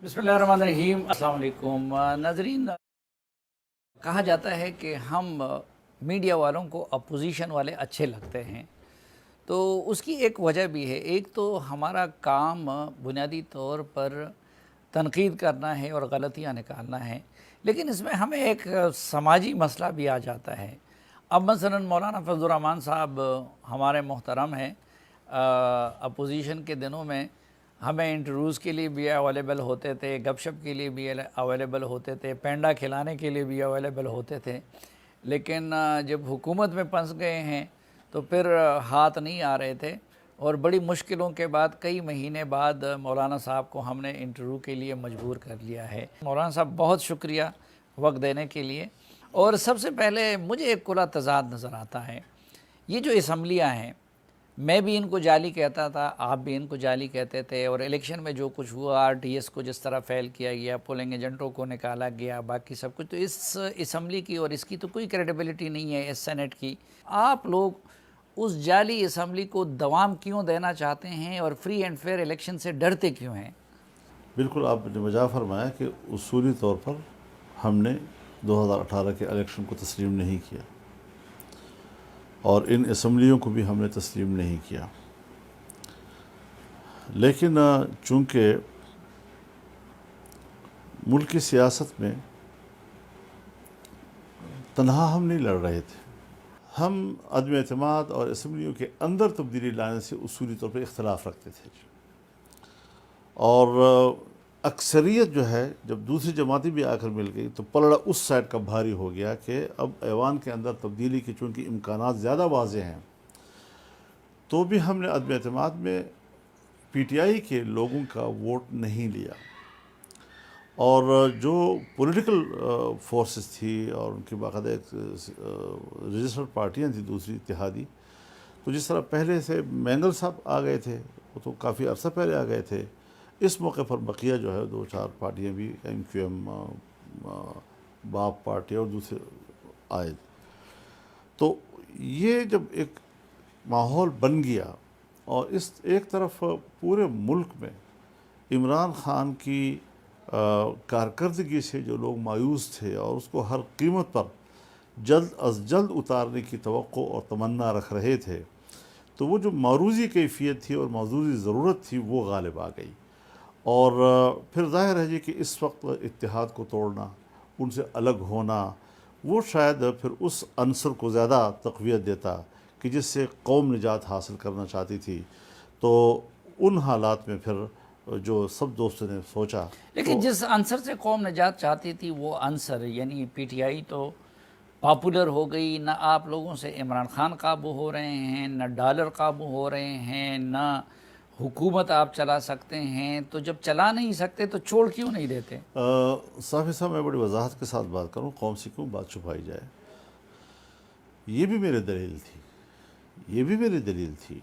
بسم اللہ الرحمن الرحیم، السلام علیکم ناظرین۔ کہا جاتا ہے کہ ہم میڈیا والوں کو اپوزیشن والے اچھے لگتے ہیں، تو اس کی ایک وجہ بھی ہے۔ ایک تو ہمارا کام بنیادی طور پر تنقید کرنا ہے اور غلطیاں نکالنا ہے، لیکن اس میں ہمیں ایک سماجی مسئلہ بھی آ جاتا ہے۔ اب مثلا مولانا فضل الرحمان صاحب ہمارے محترم ہیں، اپوزیشن کے دنوں میں ہمیں انٹرویوز کے لیے بھی اویلیبل ہوتے تھے، گپ شپ کے لیے بھی اویلیبل ہوتے تھے، پینڈا کھلانے کے لیے بھی اویلیبل ہوتے تھے، لیکن جب حکومت میں پھنس گئے ہیں تو پھر ہاتھ نہیں آ رہے تھے، اور بڑی مشکلوں کے بعد کئی مہینے بعد مولانا صاحب کو ہم نے انٹرویو کے لیے مجبور کر لیا ہے۔ مولانا صاحب بہت شکریہ وقت دینے کے لیے۔ اور سب سے پہلے مجھے ایک کھلا تضاد نظر آتا ہے، یہ جو اسمبلیاں ہیں، میں بھی ان کو جعلی کہتا تھا، آپ بھی ان کو جعلی کہتے تھے، اور الیکشن میں جو کچھ ہوا، آر ٹی ایس کو جس طرح فیل کیا گیا، پولنگ ایجنٹوں کو نکالا گیا، باقی سب کچھ، تو اس اسمبلی کی اور اس کی تو کوئی کریڈیبلٹی نہیں ہے، اس سینٹ کی۔ آپ لوگ اس جعلی اسمبلی کو دوام کیوں دینا چاہتے ہیں اور فری اینڈ فیئر الیکشن سے ڈرتے کیوں ہیں؟ بالکل آپ نے وجہ فرمایا کہ اصولی طور پر ہم نے 2018 کے الیکشن کو تسلیم نہیں کیا، اور ان اسمبلیوں کو بھی ہم نے تسلیم نہیں کیا، لیکن چونکہ ملک کی سیاست میں تنہا ہم نہیں لڑ رہے تھے، ہم عدم اعتماد اور اسمبلیوں کے اندر تبدیلی لانے سے اصولی طور پر اختلاف رکھتے تھے، اور اکثریت جو ہے جب دوسری جماعتیں بھی آ کر مل گئی تو پلڑا اس سائڈ کا بھاری ہو گیا کہ اب ایوان کے اندر تبدیلی کی چونکہ امکانات زیادہ واضح ہیں، تو بھی ہم نے عدم اعتماد میں پی ٹی آئی کے لوگوں کا ووٹ نہیں لیا، اور جو پولیٹیکل فورسز تھی اور ان کی باقاعدہ ایک رجسٹرڈ پارٹیاں تھیں دوسری اتحادی، تو جس طرح پہلے سے مینگل صاحب آ گئے تھے، وہ تو کافی عرصہ پہلے آ گئے تھے، اس موقع پر بقیہ جو ہے 2-4 پارٹیاں بھی، ایم کیو ایم، باپ پارٹی اور دوسرے آئے، تو یہ جب ایک ماحول بن گیا، اور اس ایک طرف پورے ملک میں عمران خان کی کارکردگی سے جو لوگ مایوس تھے اور اس کو ہر قیمت پر جلد از جلد اتارنے کی توقع اور تمنا رکھ رہے تھے، تو وہ جو معروضی کیفیت تھی اور معروضی ضرورت تھی وہ غالب آ گئی، اور پھر ظاہر ہے جی کہ اس وقت اتحاد کو توڑنا، ان سے الگ ہونا، وہ شاید پھر اس عنصر کو زیادہ تقویت دیتا کہ جس سے قوم نجات حاصل کرنا چاہتی تھی، تو ان حالات میں پھر جو سب دوستوں نے سوچا، لیکن جس عنصر سے قوم نجات چاہتی تھی وہ عنصر یعنی پی ٹی آئی تو پاپولر ہو گئی، نہ آپ لوگوں سے عمران خان قابو ہو رہے ہیں، نہ ڈالر قابو ہو رہے ہیں، نہ حکومت آپ چلا سکتے ہیں، تو جب چلا نہیں سکتے تو چھوڑ کیوں نہیں دیتے؟ صافی صاحب میں بڑی وضاحت کے ساتھ بات کروں، قوم سے کیوں بات چھپائی جائے، یہ بھی میری دلیل تھی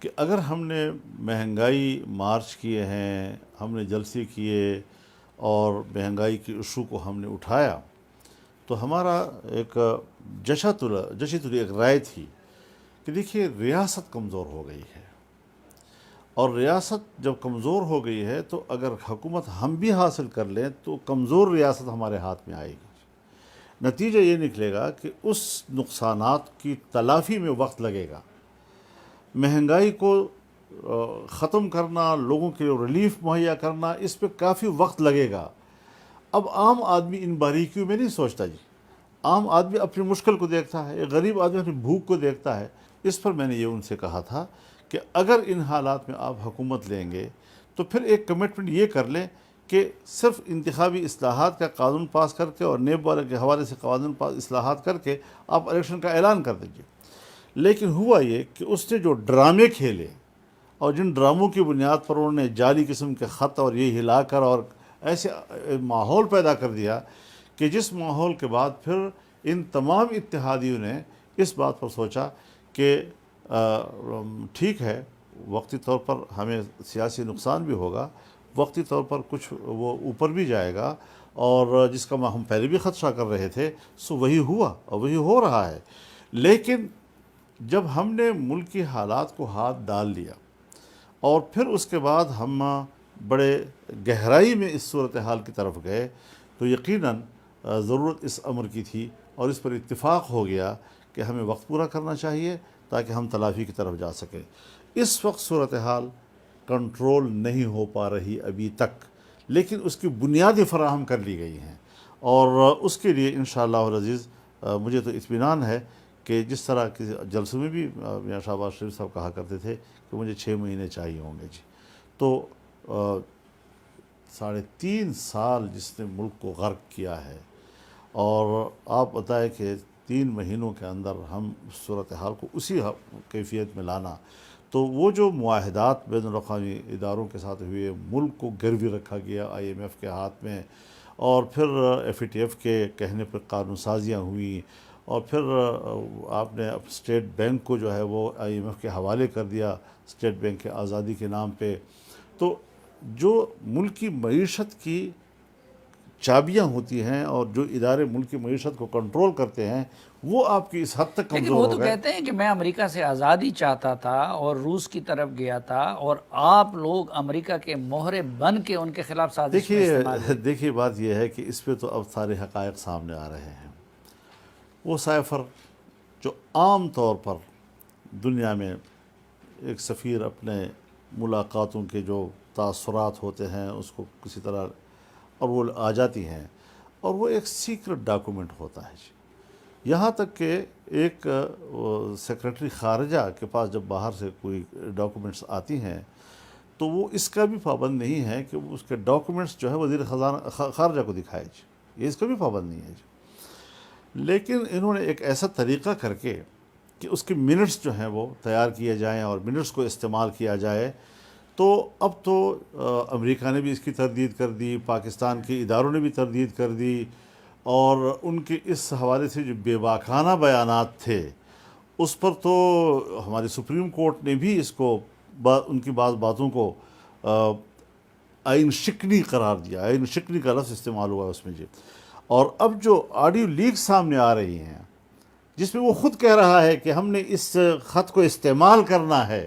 کہ اگر ہم نے مہنگائی مارچ کیے ہیں، ہم نے جلسے کیے اور مہنگائی کی ایشو کو ہم نے اٹھایا، تو ہمارا ایک جشی تلی ایک رائے تھی کہ دیکھیے ریاست کمزور ہو گئی ہے، اور ریاست جب کمزور ہو گئی ہے تو اگر حکومت ہم بھی حاصل کر لیں تو کمزور ریاست ہمارے ہاتھ میں آئے گی، نتیجہ یہ نکلے گا کہ اس نقصانات کی تلافی میں وقت لگے گا، مہنگائی کو ختم کرنا، لوگوں کے ریلیف مہیا کرنا، اس پہ کافی وقت لگے گا۔ اب عام آدمی ان باریکیوں میں نہیں سوچتا جی، عام آدمی اپنی مشکل کو دیکھتا ہے، ایک غریب آدمی اپنی بھوک کو دیکھتا ہے۔ اس پر میں نے یہ ان سے کہا تھا کہ اگر ان حالات میں آپ حکومت لیں گے تو پھر ایک کمٹمنٹ یہ کر لیں کہ صرف انتخابی اصلاحات کا قانون پاس کر کے اور نیب والے کے حوالے سے قانون اصلاحات کر کے آپ الیکشن کا اعلان کر دیجیے۔ لیکن ہوا یہ کہ اس نے جو ڈرامے کھیلے اور جن ڈراموں کی بنیاد پر انہوں نے جعلی قسم کے خط اور یہ ہلا کر اور ایسے ماحول پیدا کر دیا کہ جس ماحول کے بعد پھر ان تمام اتحادیوں نے اس بات پر سوچا کہ ٹھیک ہے، وقتی طور پر ہمیں سیاسی نقصان بھی ہوگا، وقتی طور پر کچھ وہ اوپر بھی جائے گا، اور جس کا ہم پہلے بھی خدشہ کر رہے تھے سو وہی ہوا اور وہی ہو رہا ہے۔ لیکن جب ہم نے ملک کی حالات کو ہاتھ ڈال لیا اور پھر اس کے بعد ہم بڑے گہرائی میں اس صورتحال کی طرف گئے تو یقیناً ضرورت اس امر کی تھی اور اس پر اتفاق ہو گیا کہ ہمیں وقت پورا کرنا چاہیے تاکہ ہم تلافی کی طرف جا سکیں۔ اس وقت صورتحال کنٹرول نہیں ہو پا رہی ابھی تک، لیکن اس کی بنیادیں فراہم کر لی گئی ہیں، اور اس کے لیے انشاءاللہ العزیز مجھے تو اطمینان ہے کہ جس طرح کے جلسوں میں بھی میاں شہباز شریف صاحب کہا کرتے تھے کہ مجھے 6 مہینے چاہیے ہوں گے جی، تو 3.5 سال جس نے ملک کو غرق کیا ہے، اور آپ بتائیں کہ 3 مہینوں کے اندر ہم اس صورتحال کو اسی کیفیت میں لانا، تو وہ جو معاہدات بین الاقوامی اداروں کے ساتھ ہوئے، ملک کو گروی رکھا گیا IMF کے ہاتھ میں، اور پھر FATF کے کہنے پر قانون سازیاں ہوئیں، اور پھر آپ نے اسٹیٹ بینک کو جو ہے وہ IMF کے حوالے کر دیا اسٹیٹ بینک کے آزادی کے نام پہ، تو جو ملک کی معیشت کی چابیاں ہوتی ہیں اور جو ادارے ملک کی معیشت کو کنٹرول کرتے ہیں وہ آپ کی اس حد تک لیکن کمزور وہ ہو تو گئے۔ کہتے ہیں کہ میں امریکہ سے آزادی چاہتا تھا اور روس کی طرف گیا تھا، اور آپ لوگ امریکہ کے مہرے بن کے ان کے خلاف سازش میں استعمال ہوئے۔ دیکھیے بات یہ ہے کہ اس پہ تو اب سارے حقائق سامنے آ رہے ہیں۔ وہ سائفر جو عام طور پر دنیا میں ایک سفیر اپنے ملاقاتوں کے جو تاثرات ہوتے ہیں اس کو کسی طرح، اور وہ آ جاتی ہیں، اور وہ ایک سیکرٹ ڈاکومنٹ ہوتا ہے جی، یہاں تک کہ ایک سیکرٹری خارجہ کے پاس جب باہر سے کوئی ڈاکومنٹس آتی ہیں تو وہ اس کا بھی پابند نہیں ہے کہ وہ اس کے ڈاکومنٹس جو ہے وزیر خارجہ کو دکھائے جی، یہ اس کا بھی پابند نہیں ہے جی، لیکن انہوں نے ایک ایسا طریقہ کر کے کہ اس کے منٹس جو ہیں وہ تیار کیے جائیں اور منٹس کو استعمال کیا جائے، تو اب تو امریکہ نے بھی اس کی تردید کر دی، پاکستان کے اداروں نے بھی تردید کر دی، اور ان کے اس حوالے سے جو بے باکانہ بیانات تھے اس پر تو ہماری سپریم کورٹ نے بھی اس کو ان کی بعض باتوں کو آئین شکنی قرار دیا، آئین شکنی کا لفظ استعمال ہوا اس میں جی، اور اب جو آڈیو لیک سامنے آ رہی ہیں جس میں وہ خود کہہ رہا ہے کہ ہم نے اس خط کو استعمال کرنا ہے،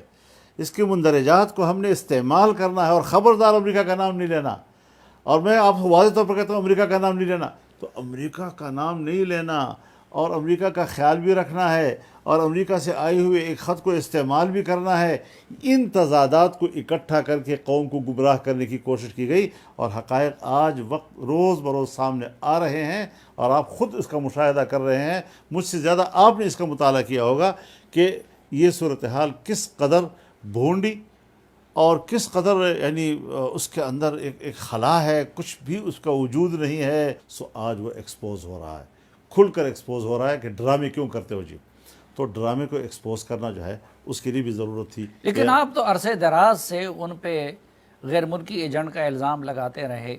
اس کے مندرجات کو ہم نے استعمال کرنا ہے، اور خبردار امریکہ کا نام نہیں لینا، اور میں آپ کو واضح طور پر کہتا ہوں امریکہ کا نام نہیں لینا، تو امریکہ کا نام نہیں لینا اور امریکہ کا خیال بھی رکھنا ہے اور امریکہ سے آئے ہوئے ایک خط کو استعمال بھی کرنا ہے، ان تضادات کو اکٹھا کر کے قوم کو گمراہ کرنے کی کوشش کی گئی، اور حقائق آج وقت روز بروز سامنے آ رہے ہیں، اور آپ خود اس کا مشاہدہ کر رہے ہیں، مجھ سے زیادہ آپ نے اس کا مطالعہ کیا ہوگا کہ یہ صورتحال کس قدر بھونڈی اور کس قدر یعنی اس کے اندر ایک خلا ہے، کچھ بھی اس کا وجود نہیں ہے، سو آج وہ ایکسپوز ہو رہا ہے، کھل کر ایکسپوز ہو رہا ہے کہ ڈرامے کیوں کرتے ہو جی، تو ڈرامے کو ایکسپوز کرنا جو ہے اس کے لیے بھی ضرورت تھی۔ لیکن آپ تو عرصے دراز سے ان پہ غیر ملکی ایجنٹ کا الزام لگاتے رہے،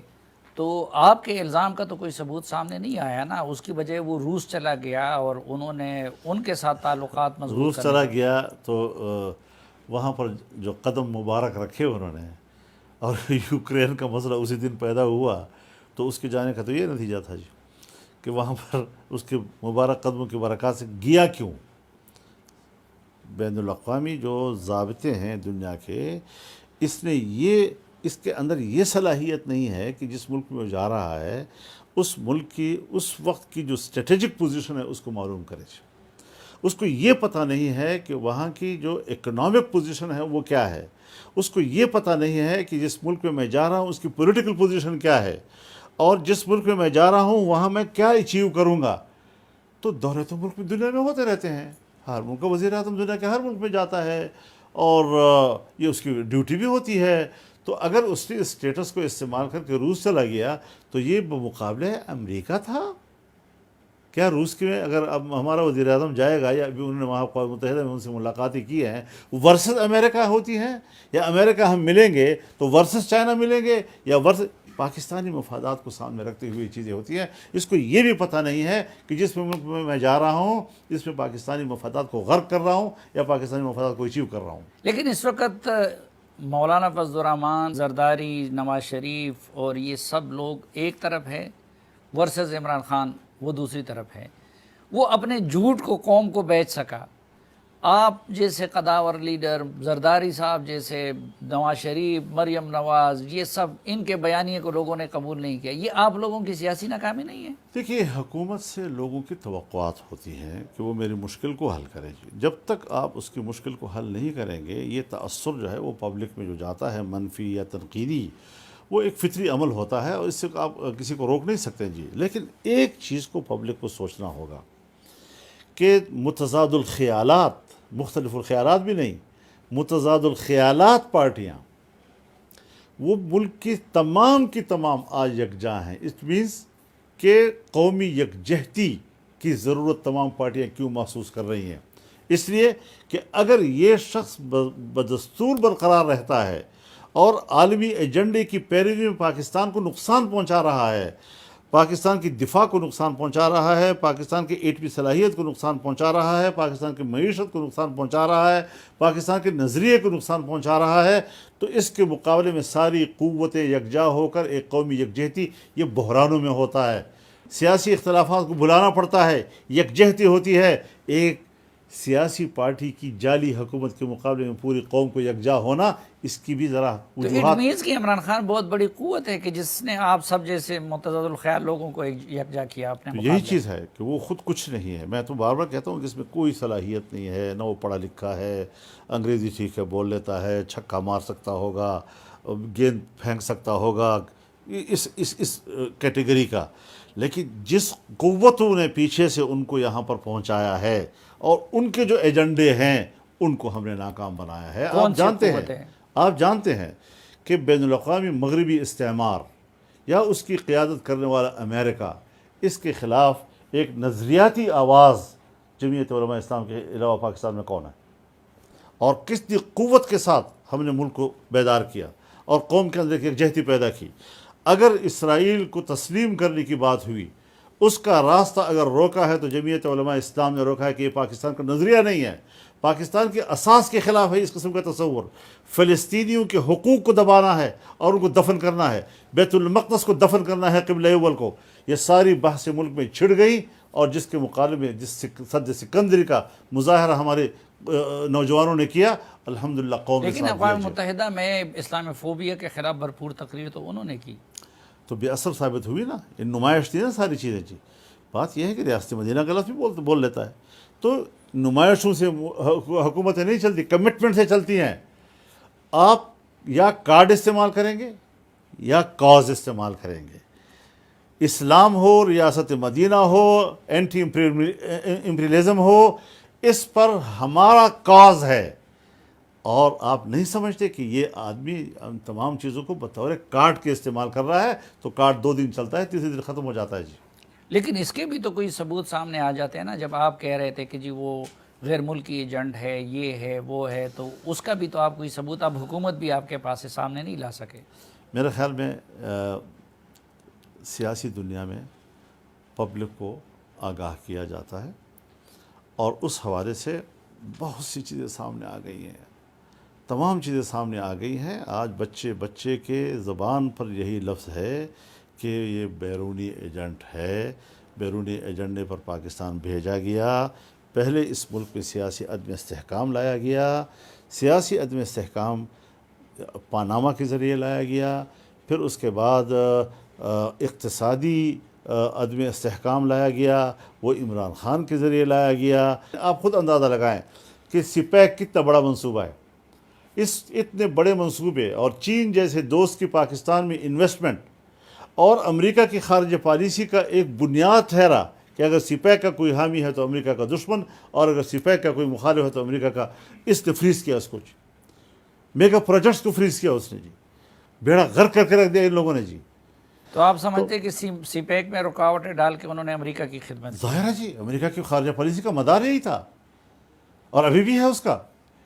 تو آپ کے الزام کا تو کوئی ثبوت سامنے نہیں آیا نا، اس کی وجہ وہ روس چلا گیا اور انہوں نے ان کے ساتھ تعلقات مضبوط روس کرنے چلا گیا تو وہاں پر جو قدم مبارک رکھے انہوں نے، اور یوکرین کا مسئلہ اسی دن پیدا ہوا، تو اس کے جانے کا تو یہ نتیجہ تھا جی کہ وہاں پر اس کے مبارک قدموں کی برکات سے گیا کیوں؟ بین الاقوامی جو ضابطے ہیں دنیا کے، اس کے اندر یہ صلاحیت نہیں ہے کہ جس ملک میں وہ جا رہا ہے اس ملک کی اس وقت کی جو اسٹریٹجک پوزیشن ہے اس کو معلوم کرے۔ اس کو یہ پتہ نہیں ہے کہ وہاں کی جو اکنامک پوزیشن ہے وہ کیا ہے، اس کو یہ پتہ نہیں ہے کہ جس ملک میں جا رہا ہوں اس کی پولیٹیکل پوزیشن کیا ہے، اور جس ملک میں جا رہا ہوں وہاں میں کیا اچیو کروں گا۔ تو دورے تو ملک میں دنیا میں ہوتے رہتے ہیں، ہر ملک کا وزیر اعظم دنیا کے ہر ملک میں جاتا ہے، اور یہ اس کی ڈیوٹی بھی ہوتی ہے، تو اگر اس نے اسٹیٹس کو استعمال کر کے روس چلا گیا تو یہ بمقابلے امریکہ تھا۔ کیا روس کے اگر اب ہمارا وزیر اعظم جائے گا، یا ابھی انہوں نے وہاں اقوام متحدہ میں ان سے ملاقاتیں کی ہیں، ورسز امریکہ ہوتی ہیں، یا امریکہ ہم ملیں گے تو ورسز چائنا ملیں گے، یا ورسز پاکستانی مفادات کو سامنے رکھتے ہوئے چیزیں ہوتی ہیں۔ اس کو یہ بھی پتہ نہیں ہے کہ جس ملک میں میں جا رہا ہوں اس میں پاکستانی مفادات کو غرق کر رہا ہوں یا پاکستانی مفادات کو اچیو کر رہا ہوں۔ لیکن اس وقت مولانا فضل الرحمان، زرداری، نواز شریف اور یہ سب لوگ ایک طرف ہے ورسز عمران خان وہ دوسری طرف ہے، وہ اپنے جھوٹ کو قوم کو بیچ سکا، آپ جیسے قداور لیڈر، زرداری صاحب جیسے، نواز شریف، مریم نواز، یہ سب ان کے بیانیے کو لوگوں نے قبول نہیں کیا، یہ آپ لوگوں کی سیاسی ناکامی نہیں ہے؟ دیکھیے، حکومت سے لوگوں کی توقعات ہوتی ہیں کہ وہ میری مشکل کو حل کرے گی. جب تک آپ اس کی مشکل کو حل نہیں کریں گے، یہ تأثر جو ہے وہ پبلک میں جو جاتا ہے منفی یا تنقیدی، وہ ایک فطری عمل ہوتا ہے اور اس سے آپ کسی کو روک نہیں سکتے جی. لیکن ایک چیز کو پبلک کو سوچنا ہوگا کہ متضاد الخیالات، مختلف الخیالات بھی نہیں، متضاد الخیالات پارٹیاں وہ ملک کی تمام آج یکجاں ہیں. اٹ مینس کہ قومی یکجہتی کی ضرورت تمام پارٹیاں کیوں محسوس کر رہی ہیں؟ اس لیے کہ اگر یہ شخص بدستور برقرار رہتا ہے اور عالمی ایجنڈے کی پیروی میں پاکستان کو نقصان پہنچا رہا ہے، پاکستان کی دفاع کو نقصان پہنچا رہا ہے، پاکستان کی ایٹمی صلاحیت کو نقصان پہنچا رہا ہے، پاکستان کی معیشت کو نقصان پہنچا رہا ہے، پاکستان کے نظریے کو نقصان پہنچا رہا ہے، تو اس کے مقابلے میں ساری قوتیں یکجا ہو کر ایک قومی یکجہتی، یہ بحرانوں میں ہوتا ہے. سیاسی اختلافات کو بلانا پڑتا ہے، یکجہتی ہوتی ہے. ایک سیاسی پارٹی کی جعلی حکومت کے مقابلے میں پوری قوم کو یکجا ہونا، اس کی بھی ذرا تو اٹ وجوہات. مینس کہ عمران خان بہت بڑی قوت ہے کہ جس نے آپ سب جیسے متضاد الخیال لوگوں کو یکجا کیا اپنے تو مقابلے. یہی چیز ہے کہ وہ خود کچھ نہیں ہے. میں تو بار بار کہتا ہوں کہ اس میں کوئی صلاحیت نہیں ہے، نہ وہ پڑھا لکھا ہے، انگریزی ٹھیک ہے بول لیتا ہے، چھکا مار سکتا ہوگا، گیند پھینک سکتا ہوگا، اس کیٹیگری کا. لیکن جس قوتوں نے پیچھے سے ان کو یہاں پر پہنچایا ہے اور ان کے جو ایجنڈے ہیں ان کو ہم نے ناکام بنایا ہے. کون سی قوت ہے؟ آپ جانتے ہیں کہ بین الاقوامی مغربی استعمار یا اس کی قیادت کرنے والا امریکہ، اس کے خلاف ایک نظریاتی آواز جمعیت علماء اسلام کے علاوہ پاکستان میں کون ہے؟ اور کتنی قوت کے ساتھ ہم نے ملک کو بیدار کیا اور قوم کے اندر ایک یکجہتی پیدا کی. اگر اسرائیل کو تسلیم کرنے کی بات ہوئی، اس کا راستہ اگر روکا ہے تو جمعیت علماء اسلام نے روکا ہے کہ یہ پاکستان کا نظریہ نہیں ہے، پاکستان کے اساس کے خلاف ہے اس قسم کا تصور. فلسطینیوں کے حقوق کو دبانا ہے اور ان کو دفن کرنا ہے، بیت المقدس کو دفن کرنا ہے، قبلہ اول کو. یہ ساری بحث ملک میں چھڑ گئی اور جس کے مقابلے میں جس صد سکندری کا مظاہرہ ہمارے نوجوانوں نے کیا، الحمدللہ قوم نے لیکن ساتھ اقوام دیا. متحدہ میں اسلامی فوبیا کے خلاف بھرپور تقریر تو انہوں نے کی. تو بے اثر ثابت ہوئی نا، یہ نمائش تھی نا ساری چیزیں جی. بات یہ ہے کہ ریاست مدینہ کا لفظ بھی بول لیتا ہے. تو نمائشوں سے حکومتیں نہیں چلتی، کمٹمنٹ سے چلتی ہیں. آپ یا کارڈ استعمال کریں گے یا کاز استعمال کریں گے. اسلام ہو، ریاست مدینہ ہو، اینٹی امپریلزم ہو، اس پر ہمارا کاز ہے. اور آپ نہیں سمجھتے کہ یہ آدمی ان تمام چیزوں کو بطور کارڈ کے استعمال کر رہا ہے، تو کارڈ 2 دن چلتا ہے، تیسرے دن ختم ہو جاتا ہے جی. لیکن اس کے بھی تو کوئی ثبوت سامنے آ جاتے ہیں نا، جب آپ کہہ رہے تھے کہ جی وہ غیر ملکی ایجنٹ ہے، یہ ہے وہ ہے، تو اس کا بھی تو آپ کوئی ثبوت، اب حکومت بھی آپ کے پاس سے سامنے نہیں لا سکے. میرے خیال میں سیاسی دنیا میں پبلک کو آگاہ کیا جاتا ہے اور اس حوالے سے بہت سی چیزیں سامنے آ گئی ہیں، تمام چیزیں سامنے آ گئی ہیں. آج بچے کے زبان پر یہی لفظ ہے کہ یہ بیرونی ایجنٹ ہے، بیرونی ایجنڈے پر پاکستان بھیجا گیا. پہلے اس ملک میں سیاسی عدم استحکام لایا گیا، سیاسی عدم استحکام پاناما کے ذریعے لایا گیا، پھر اس کے بعد اقتصادی عدم استحکام لایا گیا، وہ عمران خان کے ذریعے لایا گیا. آپ خود اندازہ لگائیں کہ سپیک کتنا بڑا منصوبہ ہے. اس اتنے بڑے منصوبے اور چین جیسے دوست کی پاکستان میں انویسٹمنٹ اور امریکہ کی خارجہ پالیسی کا ایک بنیاد ٹھہرا کہ اگر سپیک کا کوئی حامی ہے تو امریکہ کا دشمن، اور اگر سپیک کا کوئی مخالف ہے تو امریکہ کا. اس نے فریز کیا اس کو جی، میگا پروجیکٹس کو فریز کیا اس نے جی، بیڑا غرق کر کے رکھ دیا ان لوگوں نے جی. تو آپ سمجھتے ہیں کہ سی پیک میں رکاوٹیں ڈال کے انہوں نے امریکہ کی خدمت کی؟ ظاہر ہے جی، امریکہ کی خارجہ پالیسی کا مدار یہی تھا اور ابھی بھی ہے اس کا.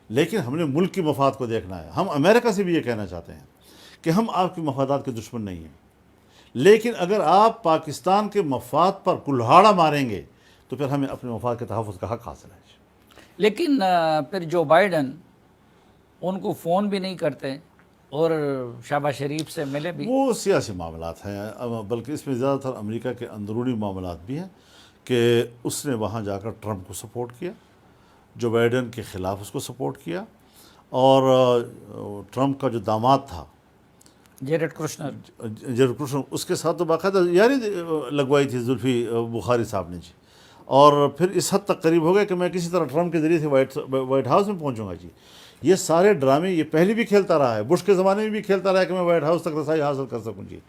لیکن ہم نے ملک کی مفاد کو دیکھنا ہے. ہم امریکہ سے بھی یہ کہنا چاہتے ہیں کہ ہم آپ کے مفادات کے دشمن نہیں ہیں، لیکن اگر آپ پاکستان کے مفاد پر کلہاڑا ماریں گے تو پھر ہمیں اپنے مفاد کے تحفظ کا حق حاصل ہے. لیکن پھر جو بائیڈن ان کو فون بھی نہیں کرتے اور شہباز شریف سے ملے بھی. وہ سیاسی معاملات ہیں، بلکہ اس میں زیادہ تر امریکہ کے اندرونی معاملات بھی ہیں کہ اس نے وہاں جا کر ٹرمپ کو سپورٹ کیا جو بائیڈن کے خلاف اس کو سپورٹ کیا، اور ٹرمپ کا جو داماد تھا جیرڈ کشنر، جیرڈ کشنر، اس کے ساتھ تو باقاعدہ یاری لگوائی تھی زلفی بخاری صاحب نے جی، اور پھر اس حد تک قریب ہو گئے کہ میں کسی طرح ٹرمپ کے ذریعے سے وائٹ ہاؤس میں پہنچوں گا جی۔ یہ سارے ڈرامے یہ پہلے بھی کھیلتا رہا ہے، بش کے زمانے میں بھی کھیلتا رہا ہے کہ میں وائٹ ہاؤس تک رسائی حاصل کر سکوں جی۔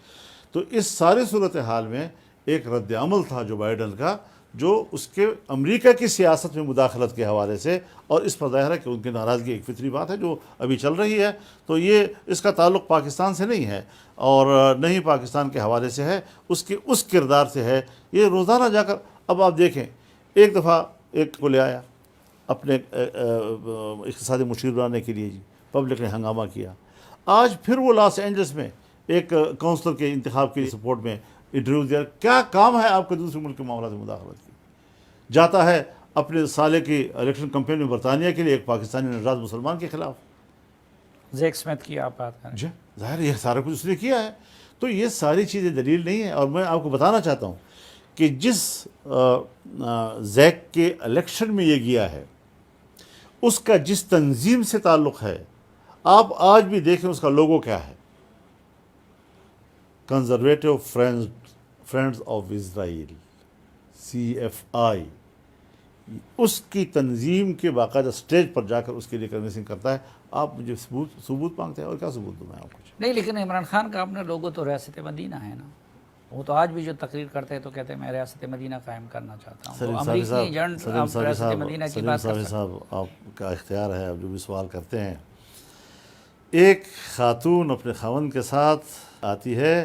تو اس ساری صورتحال میں ایک رد عمل تھا جو بائیڈن کا، جو اس کے امریکہ کی سیاست میں مداخلت کے حوالے سے، اور اس پر ظاہر ہے کہ ان کی ناراضگی ایک فطری بات ہے جو ابھی چل رہی ہے۔ تو یہ اس کا تعلق پاکستان سے نہیں ہے، اور نہ ہی پاکستان کے حوالے سے ہے، اس کردار سے ہے۔ یہ روزانہ جا کر، اب آپ دیکھیں، ایک دفعہ ایک کو لے آیا اپنے اقتصادی مشیر بنانے کے لیے جی، پبلک نے ہنگامہ کیا۔ آج پھر وہ لاس اینجلس میں ایک کونسلر کے انتخاب کی سپورٹ میں انٹرویو دیا۔ کیا کام ہے آپ کے دوسرے ملک کے معاملات میں مداخلت کی؟ جاتا ہے اپنے سالے کی الیکشن کمپین میں برطانیہ کے لیے ایک پاکستانی نژاد مسلمان کے خلاف۔ زیک اسمتھ کی آپ بات کریں، جی ظاہر یہ سارا کچھ اس نے کیا ہے۔ تو یہ ساری چیزیں دلیل نہیں ہے، اور میں آپ کو بتانا چاہتا ہوں کہ جس زیک کے الیکشن میں یہ گیا ہے، اس کا جس تنظیم سے تعلق ہے، آپ آج بھی دیکھیں اس کا لوگو کیا ہے، conservative friends of Israel, CFI۔ اس کی تنظیم کے باقاعدہ سٹیج پر جا کر اس کے لیے کنوینسنگ کرتا ہے۔ آپ مجھے ثبوت مانگتے ہیں، اور کیا ثبوت دوں میں آپ کو؟ نہیں، لیکن عمران خان کا اپنا لوگو تو ریاست مدینہ ہے نا، وہ تو آج بھی جو تقریر کرتے ہیں تو کہتے ہیں میں ریاست مدینہ قائم کرنا چاہتا ہوں۔ سلیم تو صافی امریکی ایجنٹ صاحب، آپ ریاست مدینہ کی بات کر صافی سکتے صاحب، آپ کا اختیار ہے، آپ جو بھی سوال کرتے ہیں۔ ایک خاتون اپنے خاوند کے ساتھ آتی ہے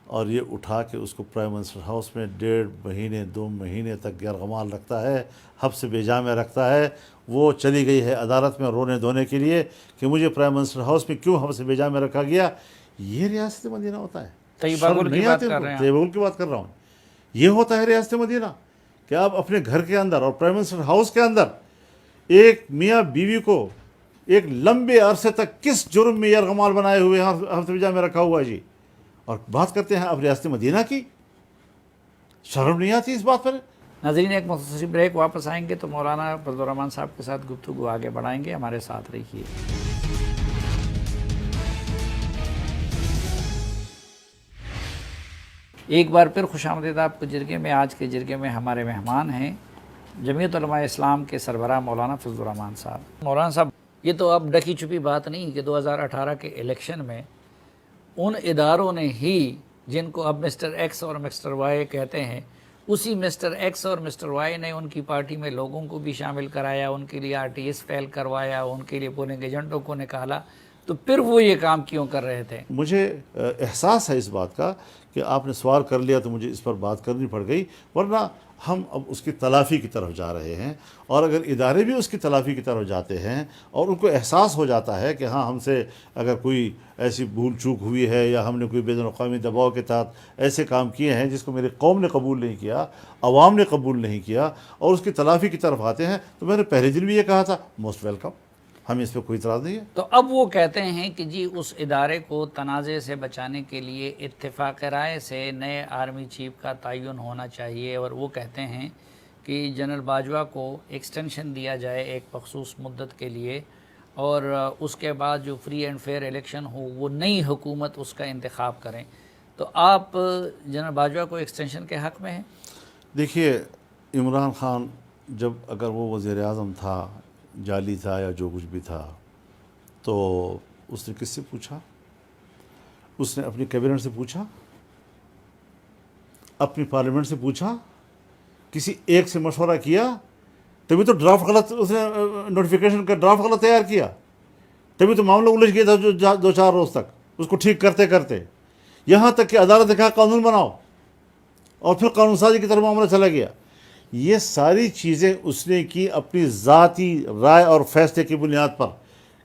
اور یہ اٹھا کے اس کو پرائم منسٹر ہاؤس میں 1.5 مہینے 2 مہینے تک غیرغمال رکھتا ہے، حبس سے بے جا میں رکھتا ہے۔ وہ چلی گئی ہے عدالت میں رونے دھونے کے لیے کہ مجھے پرائم منسٹر ہاؤس میں کیوں حبس سے بے جا میں رکھا گیا۔ یہ ریاست مدینہ ہوتا ہے؟ طیبہ شرم گل کی نہیں بات آتی کر ان کو؟ رہے ہیں طیبہ گل کی بات کر رہا ہوں۔ یہ ہوتا ہے ریاست مدینہ کہ آپ اپنے گھر کے اندر اور پرائم منسٹر ہاؤس کے اندر ایک میاں بیوی کو ایک لمبے عرصے تک کس جرم میں یرغمال بنائے ہوئے حبس سے بے جا میں رکھا ہوا ہے جی، اور بات کرتے ہیں اب ریاست مدینہ کی؟ شرم نہیں آتی اس بات پر؟ ناظرین، ایک مختصر بریک، واپس آئیں گے تو مولانا فضل الرحمان صاحب کے ساتھ گفتگو آگے بڑھائیں گے، ہمارے ساتھ رہیے۔ ایک بار پھر خوش آمدید آپ کو جرگے میں۔ آج کے جرگے میں ہمارے مہمان ہیں جمعیت علماء اسلام کے سربراہ مولانا فضل الرحمان صاحب۔ مولانا صاحب، یہ تو اب ڈکی چھپی بات نہیں کہ 2018 کے الیکشن میں ان اداروں نے ہی جن کو اب مسٹر ایکس اور مسٹر وائی کہتے ہیں، اسی مسٹر ایکس اور مسٹر وائی نے ان کی پارٹی میں لوگوں کو بھی شامل کرایا، ان کے لیے RTS فیل کروایا، ان کے لیے پولنگ ایجنٹوں کو نکالا، تو پھر وہ یہ کام کیوں کر رہے تھے؟ مجھے احساس ہے اس بات کا کہ آپ نے سوال کر لیا تو مجھے اس پر بات کرنی پڑ گئی، ورنہ ہم اب اس کی تلافی کی طرف جا رہے ہیں، اور اگر ادارے بھی اس کی تلافی کی طرف جاتے ہیں اور ان کو احساس ہو جاتا ہے کہ ہاں ہم سے اگر کوئی ایسی بھول چوک ہوئی ہے یا ہم نے کوئی بین الاقوامی دباؤ کے تحت ایسے کام کیے ہیں جس کو میری قوم نے قبول نہیں کیا، عوام نے قبول نہیں کیا، اور اس کی تلافی کی طرف آتے ہیں، تو میں نے پہلے دن بھی یہ کہا تھا موسٹ ویلکم، ہمیں اس پہ کوئی اعتراض نہیں ہے۔ تو اب وہ کہتے ہیں کہ جی اس ادارے کو تنازع سے بچانے کے لیے اتفاق رائے سے نئے آرمی چیف کا تعین ہونا چاہیے، اور وہ کہتے ہیں کہ جنرل باجوہ کو ایکسٹینشن دیا جائے ایک مخصوص مدت کے لیے، اور اس کے بعد جو فری اینڈ فیئر الیکشن ہو وہ نئی حکومت اس کا انتخاب کریں۔ تو آپ جنرل باجوہ کو ایکسٹینشن کے حق میں ہیں؟ دیکھیے، عمران خان جب اگر وہ وزیر اعظم تھا، جعلی تھا یا جو کچھ بھی تھا، تو اس نے کس سے پوچھا؟ اس نے اپنی کیبنٹ سے پوچھا، اپنی پارلیمنٹ سے پوچھا، کسی ایک سے مشورہ کیا؟ تبھی تو ڈرافٹ غلط، اس نے نوٹیفیکیشن کا ڈرافٹ غلط تیار کیا، تبھی تو معاملہ الجھ گیا تھا 2-4 روز تک اس کو ٹھیک کرتے کرتے، یہاں تک کہ عدالت نے کہا قانون بناؤ، اور پھر قانون سازی کی طرف معاملہ چلا گیا۔ یہ ساری چیزیں اس نے کی اپنی ذاتی رائے اور فیصلے کی بنیاد پر،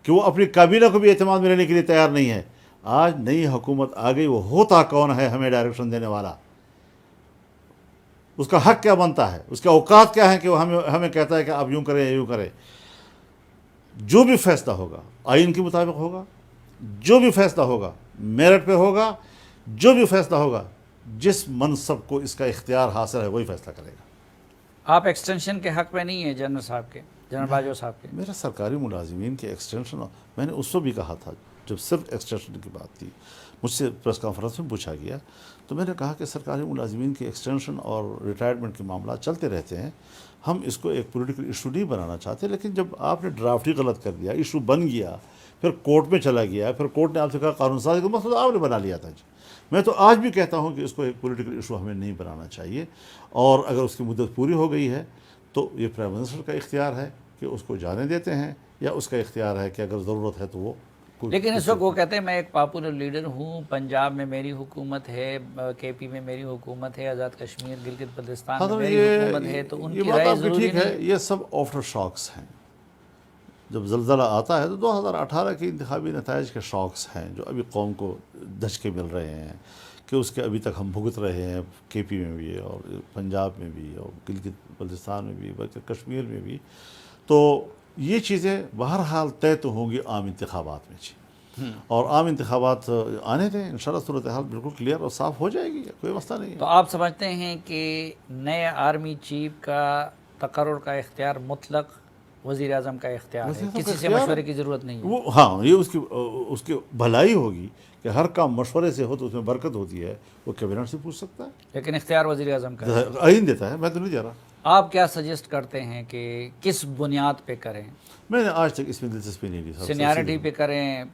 کہ وہ اپنی کابینہ کو بھی اعتماد میں لینے کے لیے تیار نہیں ہے۔ آج نئی حکومت آ گئی، وہ ہوتا کون ہے ہمیں ڈائریکشن دینے والا؟ اس کا حق کیا بنتا ہے؟ اس کے اوقات کیا ہیں کہ وہ ہمیں کہتا ہے کہ آپ یوں کریں یا یوں کریں؟ جو بھی فیصلہ ہوگا آئین کے مطابق ہوگا، جو بھی فیصلہ ہوگا میرٹ پہ ہوگا، جو بھی فیصلہ ہوگا جس منصب کو اس کا اختیار حاصل ہے وہی فیصلہ کرے گا۔ آپ ایکسٹینشن کے حق میں نہیں ہیں جنرل صاحب کے؟ جنرل باجوہ صاحب کے؟ میرا سرکاری ملازمین کے ایکسٹینشن، میں نے اس وقت بھی کہا تھا جب صرف ایکسٹینشن کی بات تھی، مجھ سے پریس کانفرنس میں پوچھا گیا تو میں نے کہا کہ سرکاری ملازمین کے ایکسٹینشن اور ریٹائرمنٹ کے معاملات چلتے رہتے ہیں، ہم اس کو ایک پولیٹیکل ایشو نہیں بنانا چاہتے، لیکن جب آپ نے ڈرافٹ ہی غلط کر دیا، ایشو بن گیا، پھر کورٹ میں چلا گیا، پھر کورٹ نے آپ سے کہا قانون سازی کا مسئلہ آپ نے بنا لیا تھا جی۔ میں تو آج بھی کہتا ہوں کہ اس کو ایک پولیٹیکل ایشو ہمیں نہیں بنانا چاہیے، اور اگر اس کی مدت پوری ہو گئی ہے تو یہ پرائم منسٹر کا اختیار ہے کہ اس کو جانے دیتے ہیں، یا اس کا اختیار ہے کہ اگر ضرورت ہے تو وہ لیکن اس وقت وہ کہتے ہیں میں ایک پاپولر لیڈر ہوں، پنجاب میں میری حکومت ہے، کے پی میں میری حکومت ہے، آزاد کشمیر گلگت بلتستان میں میری حکومت ہے، تو ان یہ کی بات رائے آپ کی ضروری ٹھیک ہے، نہیں؟ یہ سب آفٹر شاکس ہیں۔ جب زلزلہ آتا ہے تو 2018 کے انتخابی نتائج کے شاکس ہیں جو ابھی قوم کو دھچکے مل رہے ہیں، کہ اس کے ابھی تک ہم بھگت رہے ہیں، کے پی میں بھی اور پنجاب میں بھی اور گلگت بلتستان میں بھی بلکہ کشمیر میں بھی۔ تو یہ چیزیں بہرحال طے تو ہوں گی عام انتخابات میں جی، اور عام انتخابات آنے دیں، انشاءاللہ صورتحال بالکل کلیئر اور صاف ہو جائے گی، کوئی مسئلہ نہیں ہے۔ تو آپ سمجھتے ہیں کہ نئے آرمی چیف کا تقرر کا اختیار مطلق وزیر اعظم کا اختیار ہے، وزیر اعظم کا کسی سے اختیار مشورے کی ضرورت نہیں ہے؟ وہ ہاں، یہ اس کی بھلائی ہوگی کہ ہر کام مشورے سے ہو تو اس میں برکت ہوتی ہے، وہ کیبنٹ سے پوچھ سکتا لیکن اختیار وزیر اعظم کا ہے۔ ہے، آئین دیتا ہے، میں تو نہیں دے رہا۔ آپ کیا سجیسٹ کرتے ہیں کہ کس بنیاد پہ کریں؟ میں نے آج تک اس میں دلچسپی نہیں لی صاحب، سینیارٹی پہ کریں،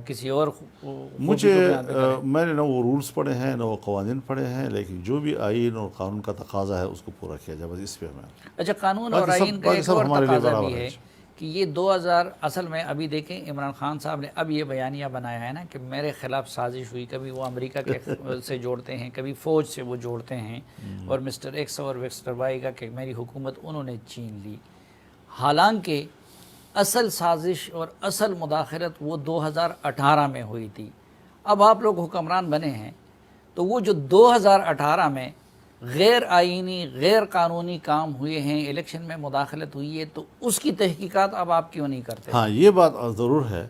کسی اور خوبی مجھے کو بیان پہ کریں؟ میں نے نہ وہ رولز پڑھے ہیں نہ وہ قوانین پڑھے ہیں، لیکن جو بھی آئین اور قانون کا تقاضا ہے اس کو پورا کیا جائے، بس اس پہ میں۔ اچھا، قانون اور باقی سب- آئین کا باقی ایک سب اور ہمارے لیے تقاضا برابر بھی ہے ہے جی۔ کہ یہ 2000 اصل میں ابھی دیکھیں عمران خان صاحب نے اب یہ بیانیہ بنایا ہے نا کہ میرے خلاف سازش ہوئی، کبھی وہ امریکہ کے سے جوڑتے ہیں، کبھی فوج سے وہ جوڑتے ہیں، اور مسٹر ایکس اور مسٹر وائی کا کہ میری حکومت انہوں نے چھین لی، حالانکہ اصل سازش اور اصل مداخلت وہ 2018 میں ہوئی تھی۔ اب آپ لوگ حکمران بنے ہیں تو وہ جو 2018 میں غیر آئینی غیر قانونی کام ہوئے ہیں، الیکشن میں مداخلت ہوئی ہے، تو اس کی تحقیقات اب آپ کیوں نہیں کرتے؟ ہاں، یہ بات ضرور ہے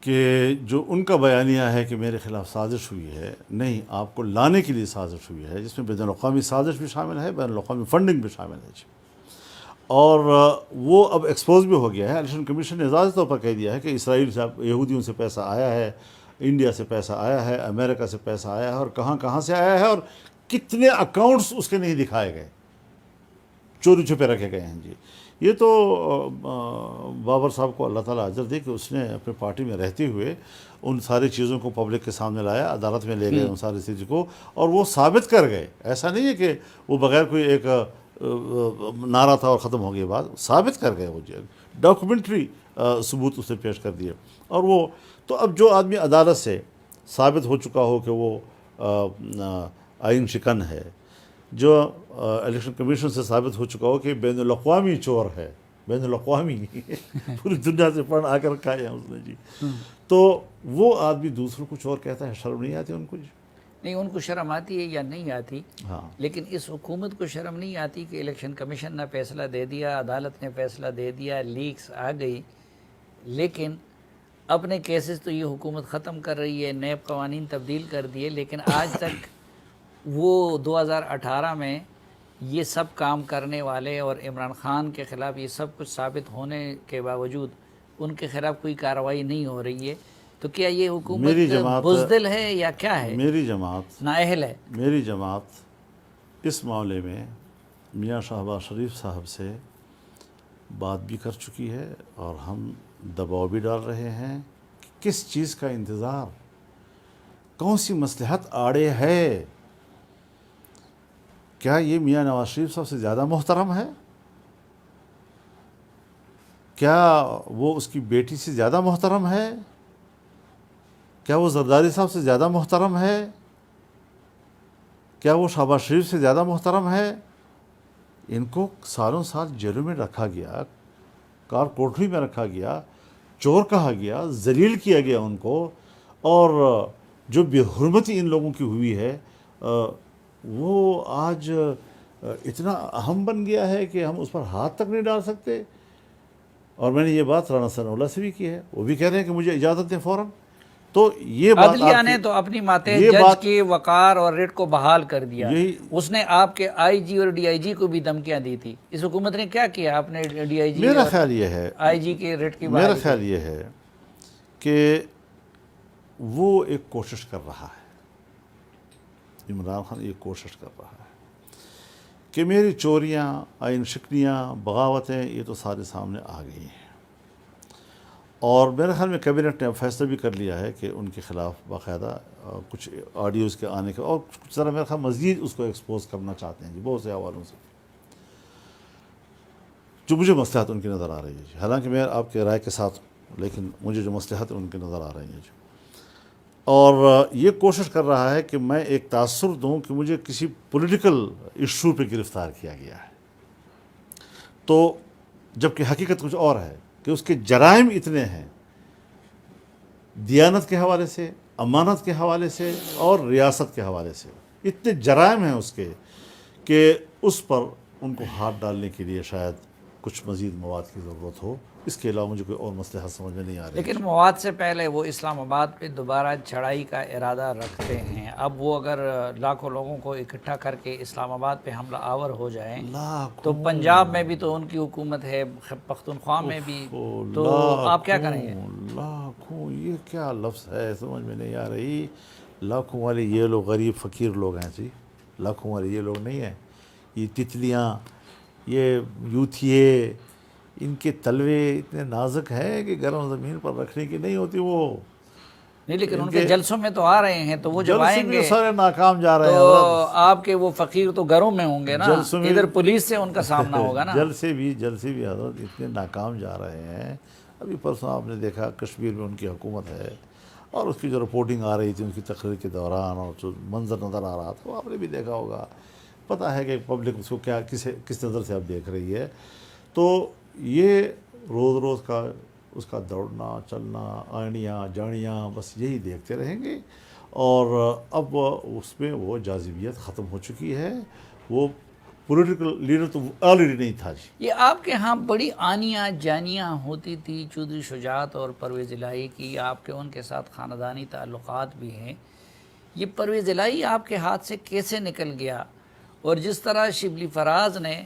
کہ جو ان کا بیانیہ ہے کہ میرے خلاف سازش ہوئی ہے، نہیں، آپ کو لانے کے لیے سازش ہوئی ہے، جس میں بین الاقوامی سازش بھی شامل ہے، بین الاقوامی فنڈنگ بھی شامل ہے جی، اور وہ اب ایکسپوز بھی ہو گیا ہے۔ الیکشن کمیشن نے واضح طور پر کہہ دیا ہے کہ اسرائیل سے یہودیوں سے پیسہ آیا ہے، انڈیا سے پیسہ آیا ہے، امریکہ سے پیسہ آیا ہے، اور کہاں سے آیا ہے، اور کتنے اکاؤنٹس اس کے نہیں دکھائے گئے، چوری چھپے رکھے گئے ہیں جی۔ یہ تو بابر صاحب کو اللہ تعالیٰ اجر دے کہ اس نے اپنے پارٹی میں رہتے ہوئے ان ساری چیزوں کو پبلک کے سامنے لایا، عدالت میں لے گئے ان ساری چیزوں کو، اور وہ ثابت کر گئے۔ ایسا نہیں ہے کہ وہ بغیر کوئی ایک نعرہ تھا اور ختم ہو گئی بات، ثابت کر گئے، وہ ڈاکومنٹری ثبوت اسے پیش کر دیے۔ اور وہ تو اب جو آدمی عدالت سے ثابت ہو چکا ہو کہ وہ آئین شکن ہے، جو الیکشن کمیشن سے ثابت ہو چکا ہو کہ بین الاقوامی چور ہے، بین الاقوامی پوری دنیا سے پڑھ آ کر کھائے ہیں اس نے جی، تو وہ آدمی دوسروں کو چور کہتا ہے، شرم نہیں آتی ان کو جی؟ نہیں، ان کو شرم آتی ہے یا نہیں آتی، ہاں، لیکن اس حکومت کو شرم نہیں آتی کہ الیکشن کمیشن نے فیصلہ دے دیا، عدالت نے فیصلہ دے دیا، لیکس آ گئی، لیکن اپنے کیسز تو یہ حکومت ختم کر رہی ہے، نیب قوانین تبدیل کر دیے، لیکن آج تک وہ 2018 میں یہ سب کام کرنے والے اور عمران خان کے خلاف یہ سب کچھ ثابت ہونے کے باوجود ان کے خلاف کوئی کارروائی نہیں ہو رہی ہے، تو کیا یہ حکومت بزدل ہے یا کیا ہے؟ میری جماعت نااہل ہے؟ میری جماعت اس معاملے میں میاں شہباز شریف صاحب سے بات بھی کر چکی ہے، اور ہم دباؤ بھی ڈال رہے ہیں کہ کس چیز کا انتظار، کون سی مصلحت آڑے ہے؟ کیا یہ میاں نواز شریف صاحب سے زیادہ محترم ہے؟ کیا وہ اس کی بیٹی سے زیادہ محترم ہے؟ کیا وہ زرداری صاحب سے زیادہ محترم ہے؟ کیا وہ شہباز شریف سے زیادہ محترم ہے؟ ان کو سالوں سال جیلوں میں رکھا گیا، کار کوٹری میں رکھا گیا، چور کہا گیا، ذلیل کیا گیا ان کو، اور جو بے حرمتی ان لوگوں کی ہوئی ہے وہ آج اتنا اہم بن گیا ہے کہ ہم اس پر ہاتھ تک نہیں ڈال سکتے۔ اور میں نے یہ بات رانا ثناء اللہ سے بھی کی ہے، وہ بھی کہہ رہے ہیں کہ مجھے اجازت دیں فوراً، تو یہ بات عدلیہ نے تو اپنی ماتحت یہ جج بات کے وقار اور ریٹ کو بحال کر دیا. یہی اس نے آپ کے آئی جی اور ڈی آئی جی کو بھی دھمکیاں دی تھی. اس حکومت نے کیا کیا؟ آپ نے ڈی آئی جی میرا اور خیال یہ ہے آئی جی کے ریٹ کی میرا بحالی کی. خیال یہ ہے کہ وہ ایک کوشش کر رہا ہے، عمران خان ایک کوشش کر رہا ہے کہ میری چوریاں، آئین شکنیاں، بغاوتیں یہ تو سارے سامنے آ گئی ہیں، اور میرے خیال میں کیبنٹ نے فیصلہ بھی کر لیا ہے کہ ان کے خلاف باقاعدہ کچھ آڈیوز کے آنے کا، اور کچھ طرح میرے خیال مزید اس کو ایکسپوز کرنا چاہتے ہیں جی بہت سے حوالوں سے، جو مجھے مصلحت ان کی نظر آ رہی ہے جی. حالانکہ میں آپ کے رائے کے ساتھ ہوں، لیکن مجھے جو مصلحت ان کی نظر آ رہی ہے جی. اور یہ کوشش کر رہا ہے کہ میں ایک تاثر دوں کہ مجھے کسی پولیٹیکل ایشو پہ گرفتار کیا گیا ہے، تو جبکہ حقیقت کچھ اور ہے کہ اس کے جرائم اتنے ہیں، دیانت کے حوالے سے، امانت کے حوالے سے اور ریاست کے حوالے سے اتنے جرائم ہیں اس کے کہ اس پر ان کو ہاتھ ڈالنے کے لیے شاید کچھ مزید مواد کی ضرورت ہو. اس کے علاوہ مجھے کوئی اور مصلحت سمجھ میں نہیں آ رہی. لیکن مواد سے پہلے وہ اسلام آباد پہ دوبارہ چڑھائی کا ارادہ رکھتے ہیں. اب وہ اگر لاکھوں لوگوں کو اکٹھا کر کے اسلام آباد پہ حملہ آور ہو جائیں تو پنجاب میں بھی تو ان کی حکومت ہے، پختونخوا میں بھی، تو آپ کیا کریں گے؟ لاکھوں یہ کیا لفظ ہے، سمجھ میں نہیں آ رہی. لاکھوں والے یہ لوگ غریب فقیر لوگ ہیں جی، لاکھوں والے یہ لوگ نہیں ہیں. یہ تتلیاں، یہ یوتھیے، ان کے تلوے اتنے نازک ہیں کہ گرم زمین پر رکھنے کی نہیں ہوتی. وہ نہیں، لیکن ان کے جلسوں میں تو آ رہے ہیں، تو وہ جب آئیں گے سارے ناکام جا رہے ہیں تو حضرت. آپ کے وہ فقیر تو گھروں میں ہوں گے نا، ادھر پولیس سے ان کا سامنا ہوگا نا. جلسے بھی حضرت اتنے ناکام جا رہے ہیں. ابھی پرسوں آپ نے دیکھا کشمیر میں ان کی حکومت ہے، اور اس کی جو رپورٹنگ آ رہی تھی ان کی تقریر کے دوران، اور جو منظر نظر آ رہا تھا وہ آپ نے بھی دیکھا ہوگا. پتہ ہے کہ پبلک اس کو کس نظر سے اب دیکھ رہی ہے. تو یہ روز روز کا اس کا دوڑنا چلنا، آنیاں جانیاں، بس یہی دیکھتے رہیں گے. اور اب اس میں وہ جاذبیت ختم ہو چکی ہے. وہ پولیٹیکل لیڈر تو آلریڈی نہیں تھا جی. یہ آپ کے ہاں بڑی آنیاں جانیاں ہوتی تھی چودھری شجاعت اور پرویز الہی کی، آپ کے ان کے ساتھ خاندانی تعلقات بھی ہیں. یہ پرویز الہی آپ کے ہاتھ سے کیسے نکل گیا؟ اور جس طرح شبلی فراز نے